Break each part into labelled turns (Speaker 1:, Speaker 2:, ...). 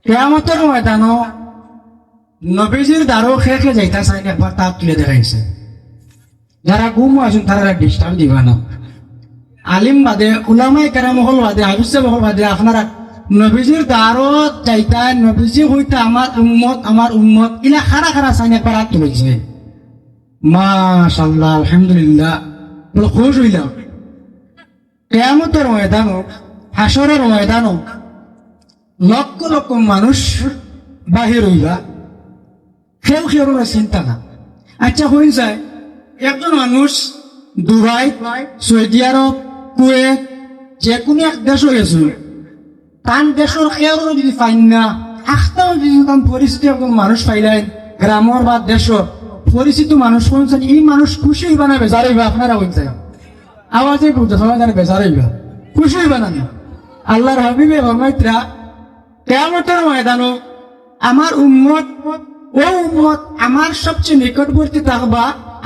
Speaker 1: কিয়ামতের ময়দানও নবীজির দ্বারও খেয়ে যাইতা চাইন একবার তাপ তুলে দেখাইছে। যারা গুম আসুন তারা ডিস্টার্ব দিবা না। আলিম বাদে উলামায়ে কেরাম হল বাদে হাফিজ হল বাদে আপনারা নবীজির দ্বারও যাইতা নবীজি হইতে আমার উম্মত ইলা খারা খারা চাইন একবার হাত তুলেছে। মাশাআল্লাহ আলহামদুলিল্লাহ বলে খুশ হইলাম। কিয়ামতের ময়দানও হাসরের ময়দানও লক্ষ লক্ষ মানুষ বাহির হইবা, কেউ কেউ চিন্তা না। আচ্ছা হয়ে যায় একজন মানুষ দুবাই, সৌদি আরব, কুয়েত যে কোনো এক দেশ হয়েছে, তান দেশের কেউ যদি পাইন না আখতাও যদি তান পরিস্থিতি একজন মানুষ পাইলেন গ্রামর বা দেশর পরিচিত মানুষ বলছেন, এই মানুষ খুশি হইবা না বেজার হইবা? আপনারা বলছেন আওয়াজে বলতে সবাই জানে বেজার হইবা, খুশি হইবা না? আল্লাহর হাবিবে ফরমাইতরা কিয়ামতের ময়দানও আমার উম্মত ও উম্মত আমার সবচেয়ে নিকটবর্তী থাকবা,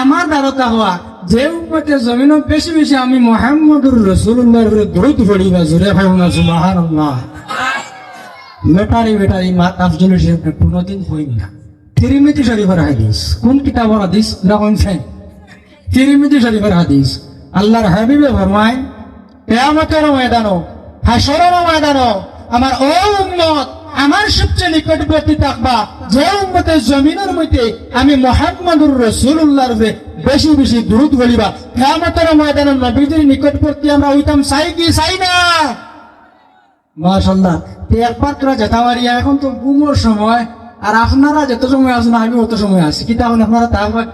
Speaker 1: আমার দ্বারা থাকবা যে উম্মতের জমিনও বেশি বেশি আমি মুহাম্মদুর রাসূলুল্লাহর উপরে দরুদ পড়িবা। জোরে পড়ুন সুবহানাল্লাহ। বেটারি মাত আফজল শরীফ কোনদিন হই না। তিরমিজি শরীফের হাদিস, কোন কিতাবের হাদিস? রাখুন ফেন তিরমিজি শরীফের হাদিস। আল্লাহর হাবিবে ফরমায় কিয়ামতের ময়দানও হাসরের ময়দানও আমার ও উম্মত আমার সবচেয়ে নিকটবর্তী থাকবা যে উম্মতের জমিনের মধ্যে আমি মুহাম্মদুর রাসূলুল্লাহর উপরে বেশি বেশি দরুদ বলিবা। কিয়ামতের ময়দানে নবীজির নিকটবর্তী আমরা হইতাম, চাই কি চাই না? মাশাআল্লাহ। একবার তোরা যেতামারিয়া এখন তো ঘুমোর সময়, আর আপনারা যত সময় আসেন আমি অত সময় আসি, কি তখন আপনারা থাকবেন?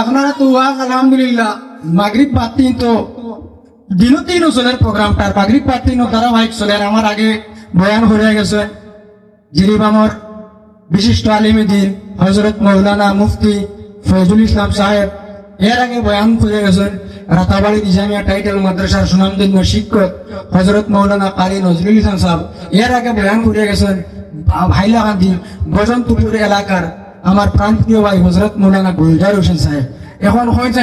Speaker 1: আপনারা তো আলহামদুলিল্লাহ মাগরিব বাতিন তো দিনও চলের প্রোগ্রামটার মাগরিব বাতিন ধারাবাহিক চলের। আমার আগে বয়ান হয়ে গেছে জিরিবামর বিশিষ্ট আলিম দ্বীন হযরত মাওলানা মুফতি ফয়জুল ইসলাম সাহেব, এর আগে বয়ান করে গেছেন রাতাবাড়ি ইসলামিয়া টাইটেল মাদ্রাসার সুনামধন্য শিক্ষক হযরত মাওলানা কারি নজরুল ইসলাম সাহেব, এর আগে বয়ান করে গেছেন হাইলাকান্দি বসন্তপুর এলাকার আমার প্রাণপ্রিয় ভাই হযরত মাওলানা গুলজার হোসেন সাহেব। এখন হয়েছে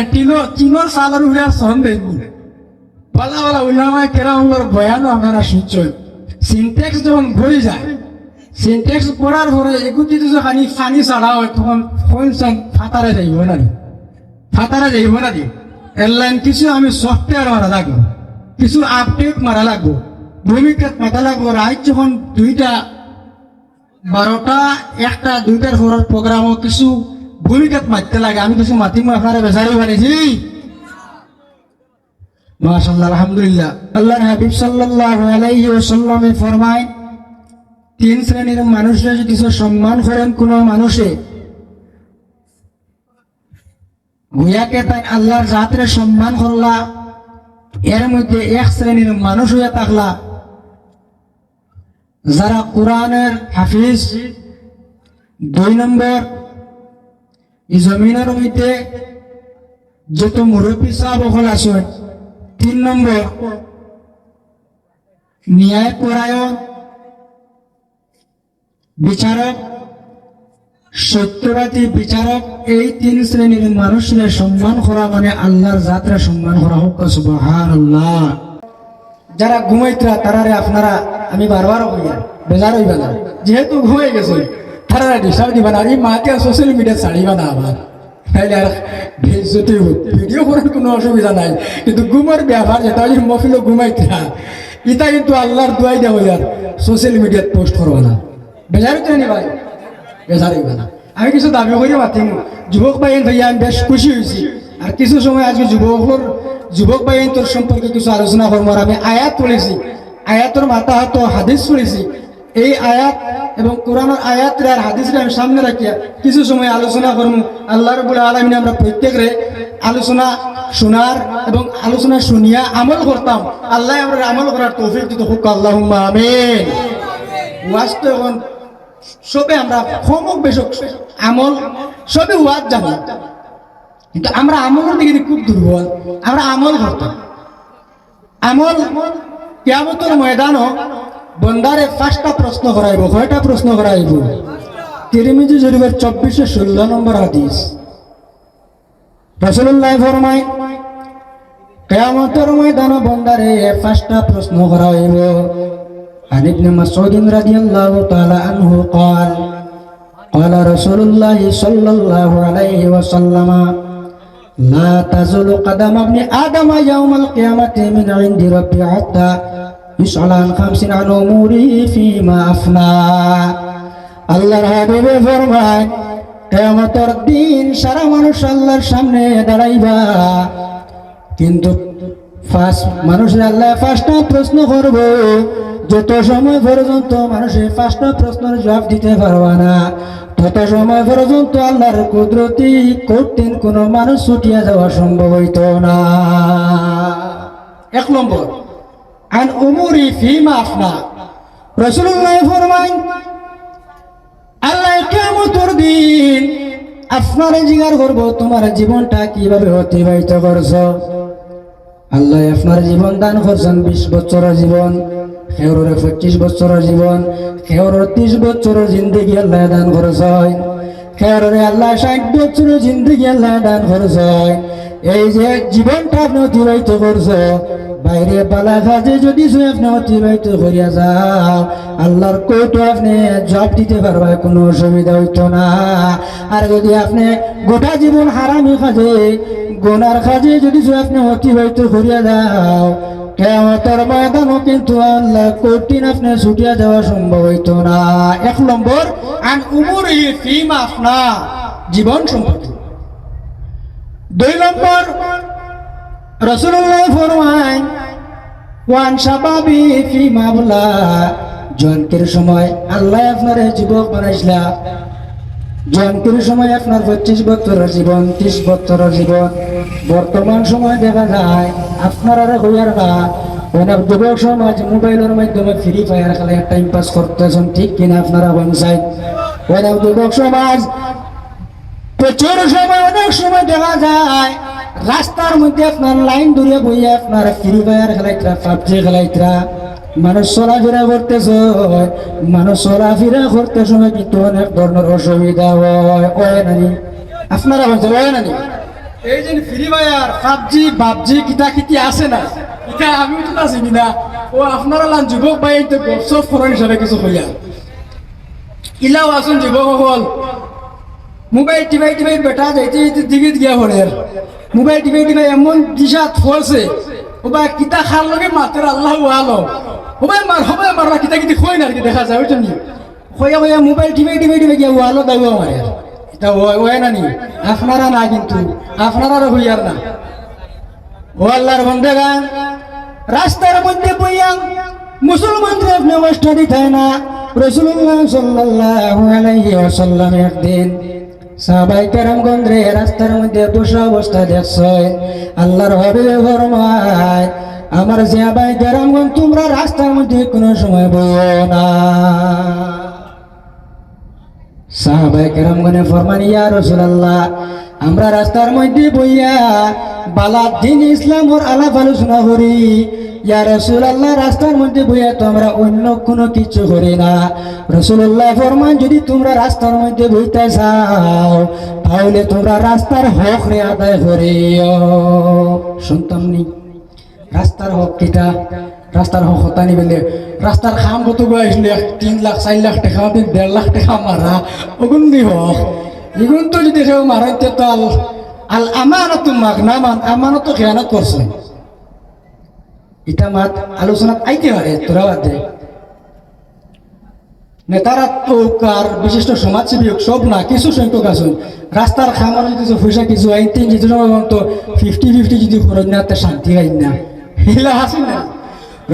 Speaker 1: তিনোর সালের উপরে সন দেখুন পালা পালা উলামায়ে কেরামের বয়ানও আপনারা শুনছেন। সিনটেক্স যখন ভরে যায়, সিনটেক্স পড়ার পরে এগুতি যখন পানি ছাড়া হয় তখন হয়েছেন ফাতারে যাইব না, ফাতারে যাইব না। এয়ারলাইন কিছু আমি সফটওয়্যার মারা লাগবো, কিছু আপডেট মারা লাগবো, ভূমিকাত মাথা লাগবো। রাত যখন 2টা 12টা 1টা 2টার পরের প্রোগ্রামও কিছু ভূমিকাত মারতে লাগে, আমি কিছু মাতিম আপনারা বেচারি বানিয়েছি। মাশাআল্লাহ আলহামদুলিল্লাহ। আল্লাহর হাবিব সাল্লাল্লাহু আলাইহি ওয়াসাল্লামে ফরমায় 3 শ্রেণীর মানুষরা যদি সম্মান করেন কোন মানুষে গুয়াকে তাই আল্লাহর জাতের সম্মান করলা, এর মধ্যে 1 শ্রেণীর মানুষ হয়ে থাকলা যারা কোরআনের হাফিজ, 2 নম্বর এই জমিনের মধ্যে যত মুরব্বী সাহেব হল আসেন, 3 নম্বর ন্যায় পরায়ণ বিচারক, সত্যবাদী বিচারক। এই 3 শ্রেণীর মানুষের সম্মান করা মানে আল্লাহর জাতের সম্মান করা হোক। সুবহানাল্লাহ। যারা ঘুমাইতরা তারারে আপনারা আমি বারবার কইয়া বেজার হইবা না, যেহেতু ঘুমাই গেছে তারা ডিস্টার্ব দিবা না। এই মাকে সোশ্যাল মিডিয়া ছাড়িবা না আবার, তাইলে আর ভিডিও করার কোনো অসুবিধা নাই, কিন্তু ঘুমের ব্যাপার যেটা মফিল ঘুমাইতরা ইটা কিন্তু আল্লাহর দোয়াই দেওয়া আর সোশ্যাল মিডিয়াত পোস্ট করবো না। বেজার হইতে নি ভাই, বেজার হইবা না। আমি কিছু দাবি করে মাতিম যুবক ভাই ভাইয়া, আমি বেশ খুশি হয়েছি। আর কিছু সময় আজকে যুবক ভাই তোর সম্পর্কে কিছু আলোচনা করবো। আমি আয়াত পড়েছি, আয়াতের মাথা হাত হাদিস পড়েছি। এই আয়াত এবং কোরআনের আয়াত আর হাদিসরে আমি সামনে রাখিয়া কিছু সময় আলোচনা করবো। আল্লাহ রাব্বুল আলামিন আমরা প্রত্যেকরে আলোচনা শোনার এবং আলোচনা শুনিয়া আমল করতাম। আল্লাহ আমরা আমল করার তৌফিক দিতে হোক, আল্লাহুম্মা আমিন। ওয়াজ তো এখন সবে আমরা কমক বেশক আমল সবে ওয়াজ জানি, কিন্তু আমরা আমলের দিকে খুব দুর্বল। আমরা আমল করতাম, আমল কিয়ামতের ময়দানও বন্দারে 5টা প্রশ্ন করাইব। 6টা প্রশ্ন করাইব? তিরমিজি শরীফের 2416 নম্বর হাদিস। রাসূলুল্লাহ ফরমায় কিয়ামতের ময়দানে বন্দারে 5টা প্রশ্ন করা হইব। عن ابن مسعود رضي الله تعالى عنه قال قال رسول الله صلى الله عليه وسلم لا تزول قدم ابن آدم يوم القيامة من عند ربي حتى يسأل عن 5 عن أموره فيما أفنى আল্লাহর হাবিবে ফরমান কিয়ামতের দিন সারা মানুষ আল্লাহর সামনে দাঁড়াইবা কিন্তু মানুষের আল্লাহ 5টা প্রশ্ন করব যত সময় পর্যন্ত মানুষের 5টা প্রশ্নের জবাব দিতে পারবা না তত সময় পর্যন্ত আল্লাহর কুদরতি কঠিন কোন মানুষ ছুটিয়া যাওয়া সম্ভব হইত না 1 নম্বর আন উমুরি ফিমা আফনা রাসূলুল্লাহ ফরমান আল্লাহ কিয়ামতের দিন আপনারে জিজ্ঞাসা করব তোমার জীবনটা কিভাবে অতিবাহিত করছো আল্লাহ আপনার জীবন দান করছেন 20 বছরের জীবন কেউরে 25 বছরের জীবন কেউরে 30 বছরের জিন্দেগি আল্লাহ দান করেছেন কেউরে আল্লাহ 60 বছরের জিন্দেগি আল্লাহ দান করেছেন এই যে জীবনটা আপনি অতিবাহিত করছো বাইরে বালা কাজে যদি আপনি অতিবাহিত করিয়া যাও আল্লাহর কোর্টে আপনি জবাব দিতে পারবা কোনো অসুবিধা হইতো না আর যদি আপনি গোটা জীবন হারামি কাজে গুনার কাজে যদি আপনি অতিবাহিত করিয়া যাও কিয়ামতের ময়দানও কিন্তু আল্লাহ কঠিন আপনি ছুটিয়া যাওয়া সম্ভব হইতো না 1 নম্বর আন উমুরি ফিমা আফনা জীবন সম্পর্কে 2 নম্বর রাসূলুল্লাহ ফরমান ওয়ান শাবাবি ফিমা আবলা জন্মের সময় আল্লাহ আপনারে যুবক বানাইছিলা জন্মের সময় আপনার 25 বছরের জীবন 30 বছরের জীবন বর্তমান সময় দেখা যায় আপনারা হইয়ার না অনেক যুবক সমাজ মোবাইলের মাধ্যমে ফ্রি ফায়ার খেলে টাইম পাস করতেছেন ঠিক কিনা আপনারা বলছেন অনেক যুবক সমাজ প্রচুর সময় অনেক সময় দেখা যায় রাস্তার মধ্যে আপনার লাইন ধরে বইয়ে আপনার ফ্রি ফায়ার খেলাইতরা পাবজি খেলাইতরা মানুষ চলাফেরা করতেছে মানুষ চলাফেরা করতে সময় কিন্তু অনেক ধরনের অসুবিধা হয় নানি আপনারা বলছেন হয় নানি এই যে ফ্রি ফায়ার পাবজি বাবজি কিতা কিতি আছে না এটা আমি তো না চিনি না ও আপনারা লান যুবক ভাই তো গপসপ করার হিসাবে কিছু হইয়া ইলাও আসুন যুবক সকল মোবাইল টিভাই টিভাই বেটা যাইতে দিকে গিয়া পড়ে মোবাইল টিভাই টিভাই এমন দিশাত ফলছে ওবা কিতা খার লগে মাতের আল্লাহ আলো হবে মারবা কিতা কিতি কই না দেখা যায় ওইটা নি কইয়া কইয়া মোবাইল টিভাই টিভাই টিভাই গিয়া ওয়ালো দাও আমার এটা ওই না নি আপনারা না কিন্তু আপনারা হইয়ার না ও আল্লাহর বন্দেগান রাস্তার মধ্যে বইয়া মুসলমানদের আপনি কষ্ট দিতেন না রাসূলুল্লাহ সাল্লাল্লাহু আলাইহি ওয়াসাল্লাম একদিন সাহাবায়ে কেরামগণ রে রাস্তার মধ্যে বসা অবস্থা দেখছেন আল্লাহর হাবিব ফরমায় আমার সাহাবায়ে কেরামগণ তোমরা রাস্তার মধ্যে কোনো সময় বইও না সাহাবায়ে কেরামগণে ফরমান ইয়া রাসূলুল্লাহ আমরা রাস্তার মধ্যে বইয়া বালা দ্বীন ইসলামের আলাপ আলোচনা করি ইয়া রাসূলুল্লাহ রাস্তার মধ্যে বইয়া তো আমরা অন্য কোনো কিছু করি না রাসূলুল্লাহ ফরমান যদি তোমরা রাস্তার মধ্যে বইতে চাও তাহলে তোমরা রাস্তার হক রে আদায় করিও শুনতাম নি রাস্তার হক কিটা রাস্তার হক হতা নি বলে রাস্তার খাম কত আসলে 3 লাখ 4 লাখ টাকা 1.5 লাখ টাকা মারা ওগুন দি হক এগুন তো যদি কেউ মারাইতে তো আল আমানাতু মাগনামান আমানত খেয়ানত করছে এটা মাত আলোচনা আইতে পারে তোরা বাদে নেতারা তো কার বিশিষ্ট সমাজসেবী সব না কিছু সংখ্যক আছেন রাস্তার খামার যদি পয়সা কিছু আইতে কিছু সময় তো 50-50 যদি খরচ না তে শান্তি আইন না হিলা হাসিন না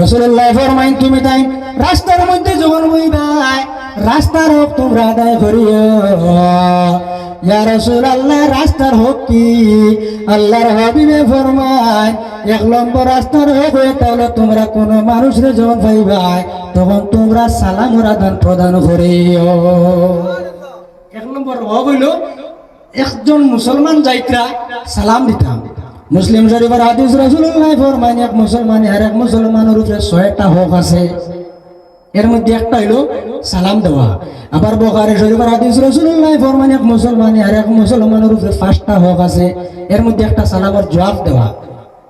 Speaker 1: রাসূলুল্লাহ ফরমাইন তুমি তাই রাস্তার মধ্যে যখন বইবাই রাস্তার হক তোমরা আদায় করিও ইয়া রাসূলুল্লাহ রাস্তার হক কি আল্লাহর হাবিবে ফরমায় 1 নম্বর রাস্তার হক তাহলে তোমরা কোন মানুষরে যখন পাইবাই তখন তোমরা সালামের আদান প্রদান করিও 1 নম্বর হক হইল একজন মুসলমান যাইত্রা সালাম দিতাম মুসলিম শরীফের হাদিস রাসূলুল্লাহ ফরমান এক মুসলমান আর এক মুসলমানের উপরে 6টা হক আছে এর মধ্যে একটা হইলো সালাম দেওয়া আবার বুখারী শরীফের হাদিস রাসূলুল্লাহ ফরমান এক মুসলমান আর এক মুসলমানের উপরে 5টা হক আছে এর মধ্যে একটা সালামের জবাব দেওয়া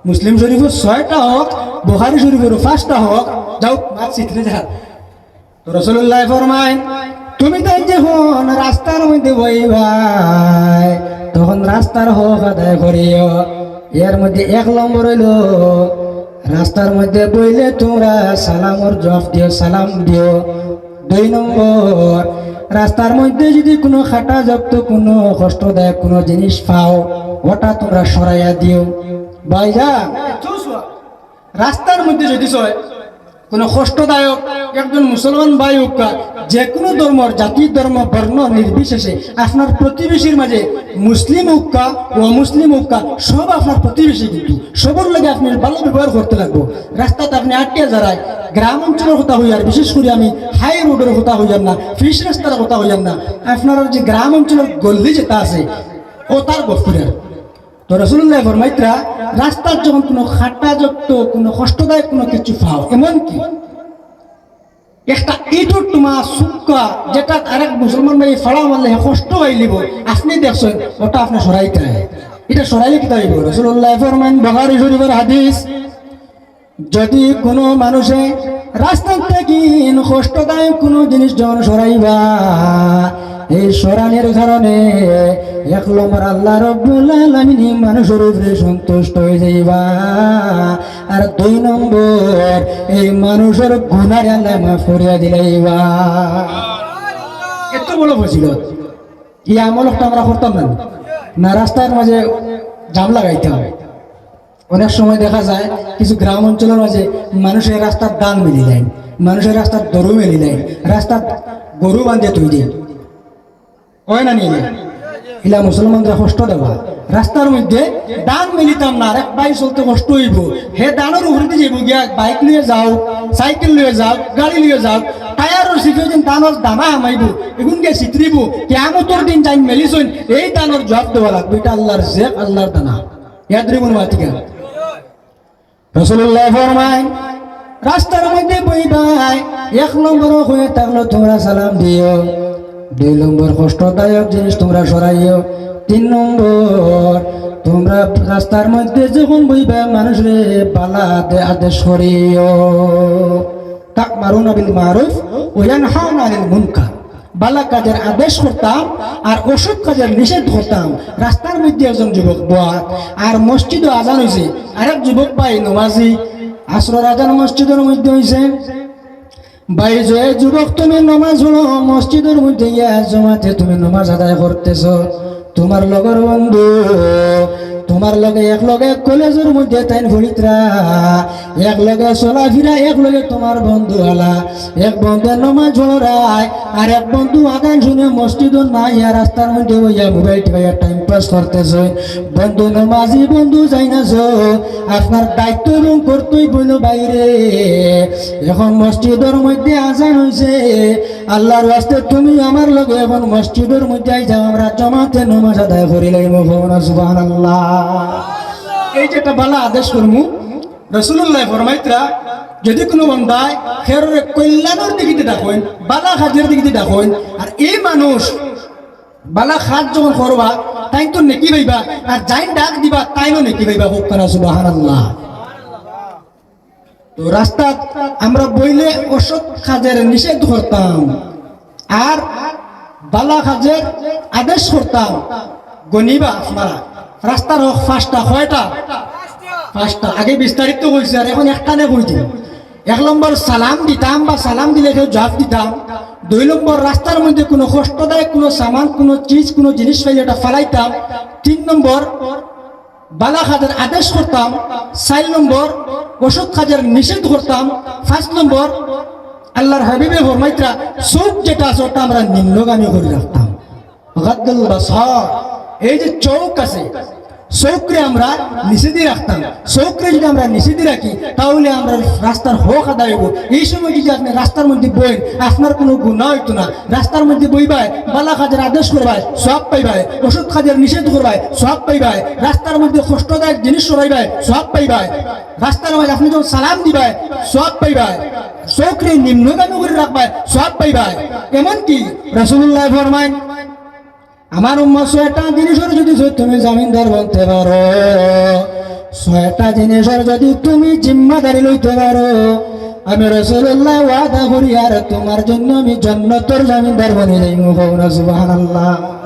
Speaker 1: মুসলিম শরীফের 6টা হক বুখারী শরীফের 5টা হক যাও মাত শিখতে যা রাসূলুল্লাহ ফরমায় তুমি তাই যখন রাস্তার মধ্যে বইবাই তখন রাস্তার হক আদায় করিও। এর মধ্যে 1 নম্বর হইল রাস্তার মধ্যে বইলে তোমরা সালামর জবাব দিও, সালাম দিও। 2 নম্বর রাস্তার মধ্যে যদি কোনো খাটা জব্দ কোনো কষ্টদায়ক কোনো জিনিস পাও ওটা তোমরা সরাইয়া দিও। ভাইজান রাস্তার মধ্যে যদি কোনো কষ্টদায়ক একজন মুসলমান ভাই হোক, যে কোনো ধর্মের জাতি ধর্ম বর্ণ নির্বিশেষে আপনার প্রতিবেশীর মাঝে মুসলিম হোক অমুসলিম হোক সব আপনার প্রতিবেশী, কিন্তু সবার লাগে আপনি ভালো ব্যবহার করতে লাগবো। রাস্তাতে আপনি আটকে যারায় গ্রাম অঞ্চলের কথা হইয়ার, বিশেষ করে আমি হাই রোডের কথা হইয়ার না, ফিস রাস্তার কথা হইয়ার না, আপনার যে গ্রাম অঞ্চলের গল্লি যেটা আছে ও তার গফুরের। তো রাসূলুল্লাহ ফরমাইতরা রাস্তার যখন কোনো খাটাযুক্ত কোনো কষ্টদায়ক কোনো কিছু পাও, এমনকি একটা ইটর তোমা সুক্কা যেটা আরেক মুসলমান ভাই ফাড়া মারলে কষ্ট হইলিব, আপনি দেখছেন ওটা আপনি সরাইতে হয়। এটা সরাইলে কি তাইব? রাসূলুল্লাহ ফরমান বুখারী শরীফের হাদিস, যদি কোনো মানুষে রাস্তা থেকে কষ্টদায়ক কোনো জিনিস যখন সরাইবা এই সরানের কারণে 1 নম্বর আল্লাহ রাব্বুল আলামিন মানুষের উপরে সন্তুষ্ট হয়ে যাইবা, আর 2 নম্বর এই মানুষের গুনাহ আল্লাহ মাফ করিয়া দিলাইবা। এত বড় ফজিলত এই আমলটা আমরা করতাম না। রাস্তার মাঝে জাম লাগাইতে হবে। অনেক সময় দেখা যায় কিছু গ্রাম অঞ্চলের মাঝে মানুষের রাস্তার দান মেলি দেয়, মানুষের রাস্তার দরু মেলি দেয়, রাস্তার গরু বাঁধে তুই দিয়ে হয় না নিয়ে ইলা মুসলমানরা কষ্ট দেওয়া। রাস্তার মধ্যে দান মিলিতাম না, আরেক ভাই চলতে কষ্ট হইব, হে দানের উপরে যাইব গিয়া বাইক লিয়ে যাও, সাইকেল লিয়ে যাও, গাড়ি লিয়ে যাও, টায়ারের শিখে যেন দানের দানা হামাইব, এগুন গিয়ে চিত্রিব কিয়ামতের দিন যাই মেলিছইন এই দানের জবাব দেওয়া লাগবে। এটা আল্লাহর জেব, আল্লাহর দানা ইয়াদ্রিবুল মাতিকা। রাসূলুল্লাহ ফরমায় রাস্তার মধ্যে বইবাই 1 নম্বর হয়ে থাকলো তোমরা সালাম দিও, 2 নম্বর কষ্টদায়ক জিনিস তোমরা সরাইও, 3 নম্বর তোমরা রাস্তার মধ্যে যখন বইবা মানুষরে বালা আদেশ করিও। তা'মারুনা বিল মারুফ ওয়া ইয়ানহাউনা আনিল মুনকার, বালা কাজের আদেশ করতাম আর অসৎ কাজের নিষেধ করতাম। রাস্তার মধ্যে একজন যুবক বয়া আর মসজিদে আজান হয়েছে, আরেক যুবক ভাই নমাজি আসরের আজান মসজিদের মধ্যে হয়েছে। ভাই যে যুবক তুমি নমাজ হলো মসজিদের মধ্যে জমাতে তুমি নমাজ আদায় করতেছ, তোমার লগর বন্ধু তোমার লগে এক লগে কলেজের মধ্যে তাই ভরিতরা এক লগে চলাফিরা, এক লগে তোমার বন্ধু আলা, এক বন্ধু নমাজ হরায় আর এক বন্ধু আগান শুনে মসজিদ নাই আর রাস্তার মধ্যে বইয়া মোবাইল টিপাইয়া টাইম পাস করতেছ। বন্ধু নমাজি বন্ধু যাই না, আপনার দায়িত্ব এবং কর্তব্য বইল বাইরে। এখন মসজিদের মধ্যে আজান হয়েছে, আল্লাহর রাস্তে তুমি আমার লগে এখন মসজিদের মধ্যে যাও, আমরা জমাতে নমাজ আদায় করি লাগব। সুবহানাল্লাহ। এই যেটা বালা আদেশ করমু, রাসূলুল্লাহ ফরমাইতরা যদি কোনো বান্দায় খেরের কল্যাণের দিকে ডাকেন, বালা কাজের দিকে ডাকেন, আর এই মানুষ বালা কাজ যখন করবা তাই তো নেকি পাইবা, আর যাই ডাক দিবা তাইও নেকি পাইবা। হোক না সুবহানাল্লাহ। তো রাস্তা আমরা বইলে অসৎ কাজের নিষেধ করতাম আর বালা কাজের আদেশ করতাম। গনিবা আপনারা রাস্তার হোক 5টা, কয়টা? 5টা। আগে বিস্তারিত হয়েছে আর এখন একটানে কইতে। 1 নম্বর সালাম দিতাম বা সালাম দিলে কেউ জবাব দিতাম। 2 নম্বর রাস্তার মধ্যে কোনো কষ্টদায়ক কোনো সামান কোনো চিজ কোনো জিনিস পাইলে ওটা ফালাইতাম। 3 নম্বর বালা কাজের আদেশ করতাম। 4 নম্বর অসৎ কাজের নিষেধ করতাম। 5 নম্বর আল্লাহর হাবিবে ফরমাইতরা চোখ যেটা আছে ওটা আমরা নিম্নগামী করে রাখতাম। গাদ্দুল বাসার, এই যে চোখ আছে চোখরে আমরা নিষে দিয়ে রাখতাম। চোখরে যদি আমরা নিষে দিয়ে রাখি তাহলে আমরা রাস্তার হক আদায় হইব। এই সময় যদি আপনি রাস্তার মধ্যে বইন আপনার কোনো গুনাহ হইতো না। রাস্তার মধ্যে বইবাই বালা কাজের আদেশ করবাই সওয়াব পাইবাই, অসৎ কাজের নিষেধ করবাই সওয়াব পাইবাই, রাস্তার মধ্যে কষ্টদায়ক জিনিস সরাইবাই সওয়াব পাইবাই, রাস্তার মধ্যে আপনি যখন সালাম দিবাই সওয়াব পাইবাই, চোখরে নিম্নগামী করে রাখবাই সওয়াব পাইবাই। এমনকি রাসূলুল্লাহ ফরমায় আমার উম্মত 6টা জিনিসের যদি তুমি জামিনদার বলতে পারো, 6টা জিনিসের যদি তুমি জিম্মাদারি লইতে পারো, আমি রাসূলুল্লাহ ওয়াদা করি আর তোমার জন্য আমি জান্নাতের জমিদার বনে যাইমু। সুবহানাল্লাহ।